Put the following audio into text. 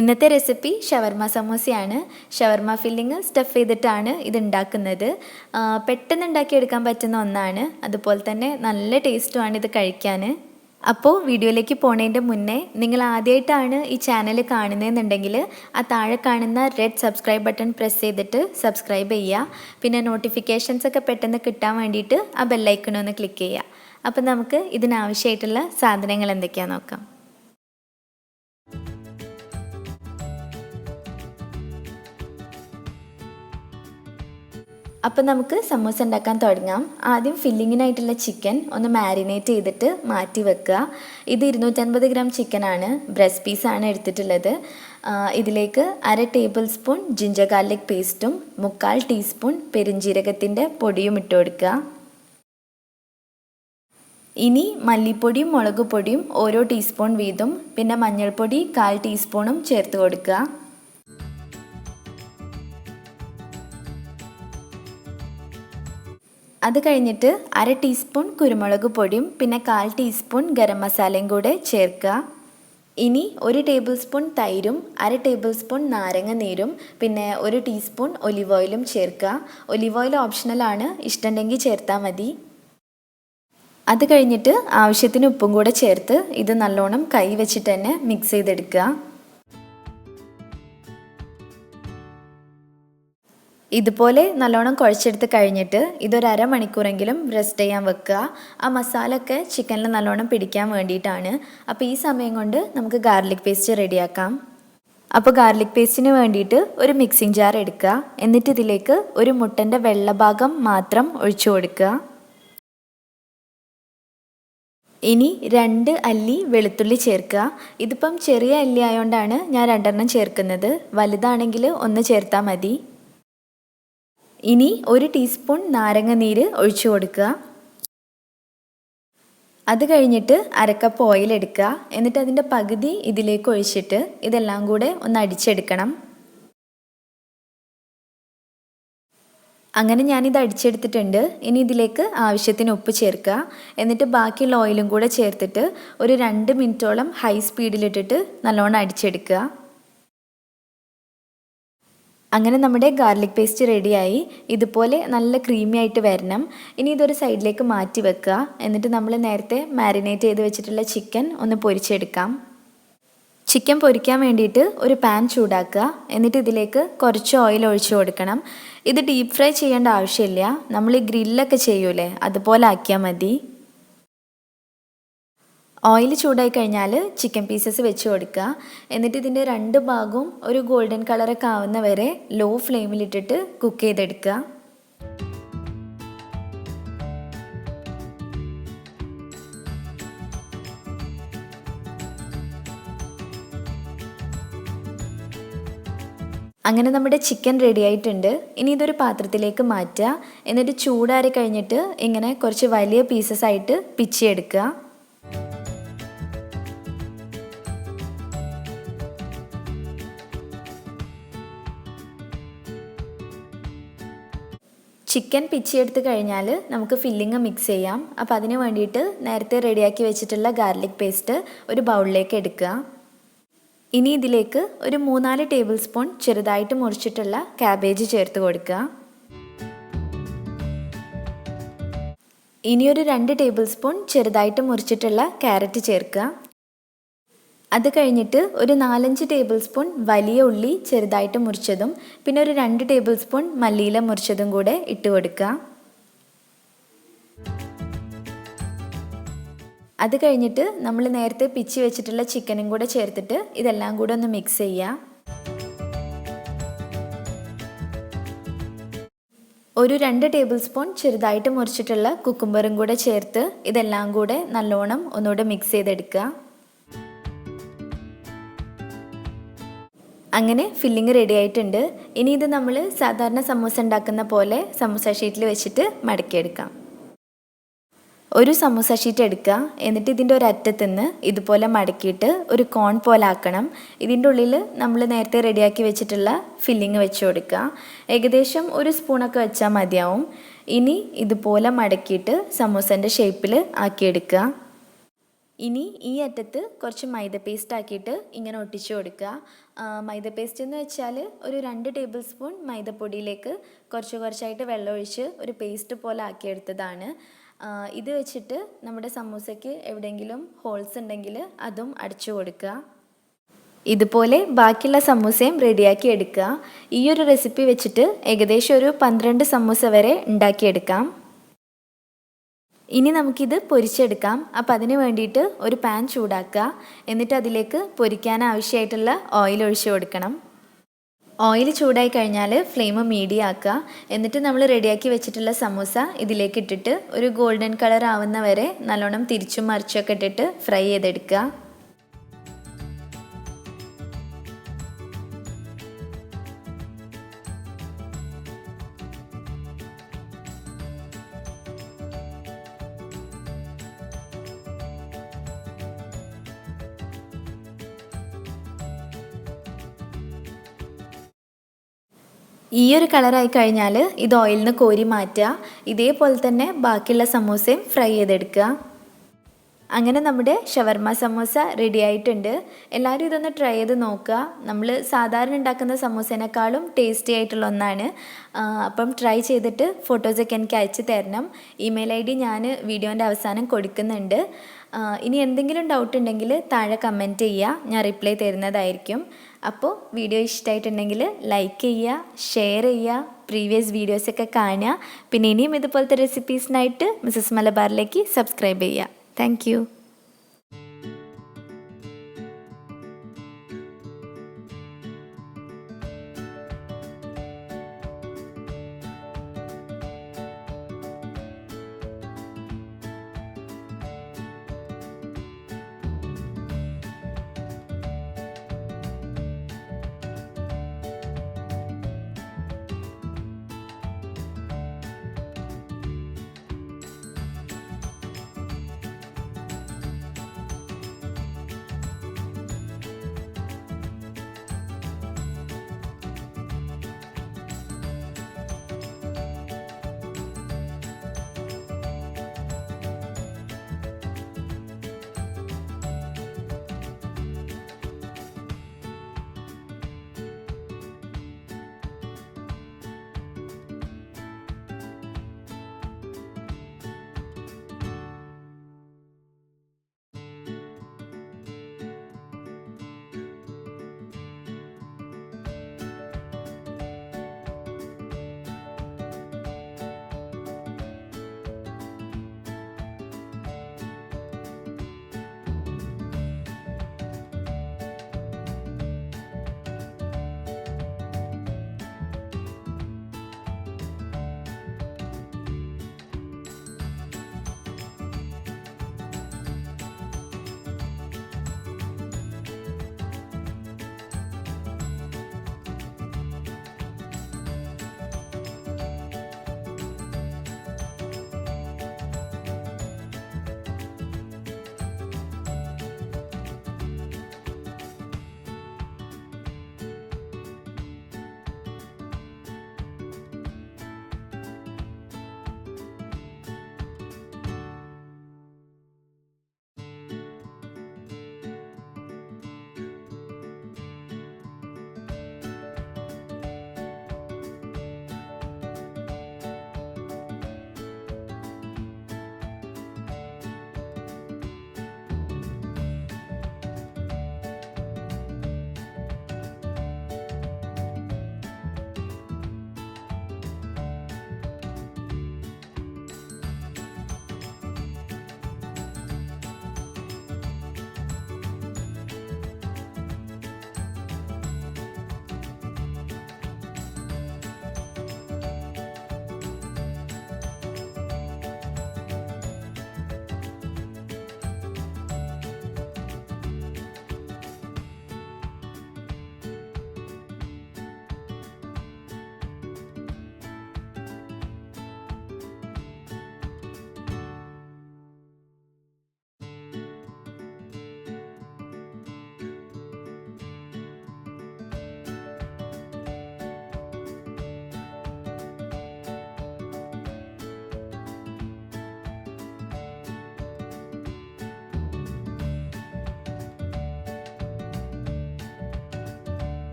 ഇന്നത്തെ റെസിപ്പി ഷവർമ സമൂസയാണ്. ഷവർമ filling stuff ചെയ്തിട്ടാണ് ഇത് ഉണ്ടാക്കുന്നത്. പെട്ടെന്ന് ഉണ്ടാക്കിയെടുക്കാൻ പറ്റുന്ന ഒന്നാണ്. അതുപോലെ തന്നെ നല്ല ടേസ്റ്റുമാണ് ഇത് കഴിക്കാൻ. അപ്പോൾ വീഡിയോയിലേക്ക് പോണതിൻ്റെ മുന്നേ നിങ്ങൾ ആദ്യമായിട്ടാണ് ഈ ചാനൽ കാണുന്നതെന്നുണ്ടെങ്കിൽ ആ താഴെ കാണുന്ന റെഡ് സബ്സ്ക്രൈബ് ബട്ടൺ പ്രസ് ചെയ്തിട്ട് സബ്സ്ക്രൈബ് ചെയ്യുക. പിന്നെ നോട്ടിഫിക്കേഷൻസ് ഒക്കെ പെട്ടെന്ന് കിട്ടാൻ വേണ്ടിയിട്ട് ആ ബെല്ലൈക്കണൊന്ന് ക്ലിക്ക് ചെയ്യുക. അപ്പോൾ നമുക്ക് ഇതിനാവശ്യമായിട്ടുള്ള സാധനങ്ങൾ എന്തൊക്കെയാണെന്ന് നോക്കാം. അപ്പം നമുക്ക് സമൂസ ഉണ്ടാക്കാൻ തുടങ്ങാം. ആദ്യം ഫില്ലിങ്ങിനായിട്ടുള്ള ചിക്കൻ ഒന്ന് മാരിനേറ്റ് ചെയ്തിട്ട് മാറ്റി വെക്കുക. ഇത് 250 ഗ്രാം ചിക്കനാണ്, ബ്രസ്റ്റ് പീസാണ് എടുത്തിട്ടുള്ളത്. ഇതിലേക്ക് 1/2 ടേബിൾ സ്പൂൺ ജിഞ്ചർ ഗാർലിക് പേസ്റ്റും 3/4 ടീസ്പൂൺ പെരിഞ്ജീരകത്തിൻ്റെ പൊടിയും ഇട്ട് കൊടുക്കുക. ഇനി മല്ലിപ്പൊടിയും മുളക് പൊടിയും ഓരോ ടീസ്പൂൺ വീതം, പിന്നെ മഞ്ഞൾപ്പൊടി 1/4 ടീസ്പൂണും ചേർത്ത് കൊടുക്കുക. അത് കഴിഞ്ഞിട്ട് 1/2 ടീസ്പൂൺ കുരുമുളക് പൊടിയും പിന്നെ 1/4 ടീസ്പൂൺ ഗരം മസാലയും കൂടെ ചേർക്കുക. ഇനി 1 ടേബിൾ സ്പൂൺ തൈരും 1/2 ടേബിൾ സ്പൂൺ നാരങ്ങ നീരും പിന്നെ 1 ടീസ്പൂൺ ഒലിവ് ഓയിലും ചേർക്കുക. ഒലിവ് ഓയിൽ ഓപ്ഷണലാണ്, ഇഷ്ടമുണ്ടെങ്കിൽ ചേർത്താൽ മതി. അത് കഴിഞ്ഞിട്ട് ആവശ്യത്തിന് ഉപ്പും കൂടെ ചേർത്ത് ഇത് നല്ലോണം കൈ വെച്ചിട്ട് തന്നെ മിക്സ് ചെയ്തെടുക്കുക. ഇതുപോലെ നല്ലോണം കുഴച്ചെടുത്ത് കഴിഞ്ഞിട്ട് ഇതൊരു അരമണിക്കൂറെങ്കിലും റെസ്റ്റ് ചെയ്യാൻ വെക്കുക. ആ മസാല ഒക്കെ ചിക്കനിൽ നല്ലോണം പിടിക്കാൻ വേണ്ടിയിട്ടാണ്. അപ്പോൾ ഈ സമയം കൊണ്ട് നമുക്ക് ഗാർലിക് പേസ്റ്റ് റെഡിയാക്കാം. അപ്പോൾ ഗാർലിക് പേസ്റ്റിന് വേണ്ടിയിട്ട് ഒരു മിക്സിംഗ് ജാർ എടുക്കുക. എന്നിട്ട് ഇതിലേക്ക് ഒരു മുട്ടൻ്റെ വെള്ളഭാഗം മാത്രം ഒഴിച്ചു കൊടുക്കുക. ഇനി 2 അല്ലി വെളുത്തുള്ളി ചേർക്കുക. ഇതിപ്പം ചെറിയ അല്ലി ആയതുകൊണ്ടാണ് ഞാൻ 2 ചേർക്കുന്നത്. വലുതാണെങ്കിൽ 1 ചേർത്താൽ മതി. ഇനി 1 ടീസ്പൂൺ നാരങ്ങ നീര് ഒഴിച്ചു കൊടുക്കുക. അത് കഴിഞ്ഞിട്ട് 1/2 കപ്പ് ഓയിൽ എടുക്കുക. എന്നിട്ട് അതിൻ്റെ പകുതി ഇതിലേക്ക് ഒഴിച്ചിട്ട് ഇതെല്ലാം കൂടെ ഒന്ന് അടിച്ചെടുക്കണം. അങ്ങനെ ഞാനിത് അടിച്ചെടുത്തിട്ടുണ്ട്. ഇനി ഇതിലേക്ക് ആവശ്യത്തിന് ഉപ്പ് ചേർക്കുക. എന്നിട്ട് ബാക്കിയുള്ള ഓയിലും കൂടെ ചേർത്തിട്ട് ഒരു 2 മിനിറ്റോളം ഹൈ സ്പീഡിലിട്ടിട്ട് നല്ലോണം അടിച്ചെടുക്കുക. അങ്ങനെ നമ്മുടെ ഗാർലിക് പേസ്റ്റ് റെഡിയായി. ഇതുപോലെ നല്ല ക്രീമി ആയിട്ട് വരണം. ഇനി ഇതൊരു സൈഡിലേക്ക് മാറ്റി വെക്കുക. എന്നിട്ട് നമ്മൾ നേരത്തെ മാരിനേറ്റ് ചെയ്ത് വെച്ചിട്ടുള്ള ചിക്കൻ ഒന്ന് പൊരിച്ചെടുക്കാം. ചിക്കൻ പൊരിക്കാൻ വേണ്ടിയിട്ട് ഒരു പാൻ ചൂടാക്കുക. എന്നിട്ട് ഇതിലേക്ക് കുറച്ച് ഓയിൽ ഒഴിച്ചു കൊടുക്കണം. ഇത് ഡീപ്പ് ഫ്രൈ ചെയ്യേണ്ട ആവശ്യമില്ല. നമ്മൾ ഈ ഗ്രില്ലൊക്കെ ചെയ്യൂലേ, അതുപോലെ ആക്കിയാൽ മതി. ഓയിൽ ചൂടായി കഴിഞ്ഞാൽ ചിക്കൻ പീസസ് വെച്ച് കൊടുക്കുക. എന്നിട്ട് ഇതിൻ്റെ 2 ഭാഗവും ഒരു ഗോൾഡൻ കളറൊക്കെ ആവുന്ന വരെ ലോ ഫ്ലെയിമിലിട്ടിട്ട് കുക്ക് ചെയ്തെടുക്കുക. അങ്ങനെ നമ്മുടെ ചിക്കൻ റെഡി ആയിട്ടുണ്ട്. ഇനി ഇതൊരു പാത്രത്തിലേക്ക് മാറ്റുക. എന്നിട്ട് ചൂടാറി കഴിഞ്ഞിട്ട് ഇങ്ങനെ കുറച്ച് വലിയ പീസസ് ആയിട്ട് പിച്ചിയെടുക്കുക. ചിക്കൻ പിച്ചിയെടുത്ത് കഴിഞ്ഞാൽ നമുക്ക് ഫില്ലിങ് മിക്സ് ചെയ്യാം. അപ്പോൾ അതിന് വേണ്ടിയിട്ട് നേരത്തെ റെഡിയാക്കി വെച്ചിട്ടുള്ള ഗാർലിക് പേസ്റ്റ് ഒരു ബൗളിലേക്ക് എടുക്കുക. ഇനി ഇതിലേക്ക് ഒരു 3-4 ടേബിൾ സ്പൂൺ ചെറുതായിട്ട് മുറിച്ചിട്ടുള്ള ക്യാബേജ് ചേർത്ത് കൊടുക്കുക. ഇനി ഒരു 2 ടേബിൾ സ്പൂൺ ചെറുതായിട്ട് മുറിച്ചിട്ടുള്ള ക്യാരറ്റ് ചേർക്കുക. അത് കഴിഞ്ഞിട്ട് ഒരു 4-5 ടേബിൾ സ്പൂൺ വലിയ ഉള്ളി ചെറുതായിട്ട് മുറിച്ചതും പിന്നെ ഒരു 2 ടേബിൾ സ്പൂൺ മല്ലിയില മുറിച്ചതും കൂടെ ഇട്ട് കൊടുക്കുക. അത് കഴിഞ്ഞിട്ട് നമ്മൾ നേരത്തെ പിച്ചി വെച്ചിട്ടുള്ള ചിക്കനും കൂടെ ചേർത്തിട്ട് ഇതെല്ലാം കൂടെ ഒന്ന് മിക്സ് ചെയ്യുക. ഒരു 2 ടേബിൾ സ്പൂൺ ചെറുതായിട്ട് മുറിച്ചിട്ടുള്ള കുക്കുംബറും കൂടെ ചേർത്ത് ഇതെല്ലാം കൂടെ നല്ലോണം ഒന്നുകൂടെ മിക്സ് ചെയ്തെടുക്കുക. അങ്ങനെ ഫില്ലിങ് റെഡി ആയിട്ടുണ്ട്. ഇനി ഇത് നമ്മൾ സാധാരണ സമൂസ ഉണ്ടാക്കുന്ന പോലെ സമൂസ ഷീറ്റിൽ വെച്ചിട്ട് മടക്കിയെടുക്കാം. ഒരു സമൂസ ഷീറ്റ് എടുക്കുക. എന്നിട്ട് ഇതിൻ്റെ ഒരു അറ്റത്ത് നിന്ന് ഇതുപോലെ മടക്കിയിട്ട് ഒരു കോൺ പോലെ ആക്കണം. ഇതിൻ്റെ ഉള്ളിൽ നമ്മൾ നേരത്തെ റെഡിയാക്കി വെച്ചിട്ടുള്ള ഫില്ലിങ് വെച്ച് കൊടുക്കുക. ഏകദേശം ഒരു സ്പൂണൊക്കെ വെച്ചാൽ മതിയാവും. ഇനി ഇതുപോലെ മടക്കിയിട്ട് സമൂസൻ്റെ ഷേപ്പിൽ ആക്കിയെടുക്കുക. ഇനി ഈ അറ്റത്ത് കുറച്ച് മൈദ പേസ്റ്റ് ആക്കിയിട്ട് ഇങ്ങനെ ഒട്ടിച്ചു കൊടുക്കുക. മൈദ പേസ്റ്റ് എന്ന് വെച്ചാൽ ഒരു 2 ടേബിൾ സ്പൂൺ മൈദപ്പൊടിയിലേക്ക് കുറച്ചായിട്ട് വെള്ളം ഒഴിച്ച് ഒരു പേസ്റ്റ് പോലെ ആക്കിയെടുത്തതാണ്. ഇത് വെച്ചിട്ട് നമ്മുടെ സമൂസയ്ക്ക് എവിടെയെങ്കിലും ഹോൾസ് ഉണ്ടെങ്കിൽ അതും അടച്ചു കൊടുക്കുക. ഇതുപോലെ ബാക്കിയുള്ള സമൂസയും റെഡിയാക്കി എടുക്കുക. ഈ ഒരു റെസിപ്പി വെച്ചിട്ട് ഏകദേശം ഒരു 12 സമൂസ വരെ ഉണ്ടാക്കിയെടുക്കാം. ഇനി നമുക്കിത് പൊരിച്ചെടുക്കാം. അപ്പോൾ അതിന് വേണ്ടിയിട്ട് ഒരു പാൻ ചൂടാക്കുക. എന്നിട്ട് അതിലേക്ക് പൊരിക്കാൻ ആവശ്യമായിട്ടുള്ള ഓയിൽ ഒഴിച്ചു കൊടുക്കണം. ഓയിൽ ചൂടായി കഴിഞ്ഞാൽ ഫ്ലെയിം മീഡിയം ആക്കുക. എന്നിട്ട് നമ്മൾ റെഡിയാക്കി വെച്ചിട്ടുള്ള സമൂസ ഇതിലേക്ക് ഇട്ടിട്ട് ഒരു ഗോൾഡൻ കളർ ആവുന്ന വരെ നല്ലോണം തിരിച്ചും മറിച്ചൊക്കെ ഇട്ടിട്ട് ഫ്രൈ ചെയ്തെടുക്കുക. ഈ ഒരു കളറായി കഴിഞ്ഞാൽ ഇത് ഓയിലിൽ നിന്ന് കോരി മാറ്റുക. ഇതേപോലെ തന്നെ ബാക്കിയുള്ള സമൂസയും ഫ്രൈ ചെയ്തെടുക്കുക. അങ്ങനെ നമ്മുടെ ഷവർമ സമൂസ റെഡി ആയിട്ടുണ്ട്. എല്ലാവരും ഇതൊന്ന് ട്രൈ ചെയ്ത് നോക്കുക. നമ്മൾ സാധാരണ ഉണ്ടാക്കുന്ന സമൂസേനേക്കാളും ടേസ്റ്റി ആയിട്ടുള്ള ഒന്നാണ്. അപ്പം ട്രൈ ചെയ്തിട്ട് ഫോട്ടോസൊക്കെ എനിക്ക് അയച്ചു തരണം. ഇമെയിൽ ID ഞാൻ വീഡിയോൻ്റെ അവസാനം കൊടുക്കുന്നുണ്ട്. ഇനി എന്തെങ്കിലും ഡൗട്ട് ഉണ്ടെങ്കിൽ താഴെ കമൻറ്റ് ചെയ്യുക, ഞാൻ റിപ്ലൈ തരുന്നതായിരിക്കും. അപ്പോൾ വീഡിയോ ഇഷ്ടമായിട്ടുണ്ടെങ്കിൽ ലൈക്ക് ചെയ്യുക, ഷെയർ ചെയ്യുക, പ്രീവിയസ് വീഡിയോസൊക്കെ കാണുക. പിന്നെ ഇനിയും ഇതുപോലത്തെ റെസിപ്പീസിനായിട്ട് മിസ്സസ് മലബാറിലേക്ക് സബ്സ്ക്രൈബ് ചെയ്യുക. Thank you.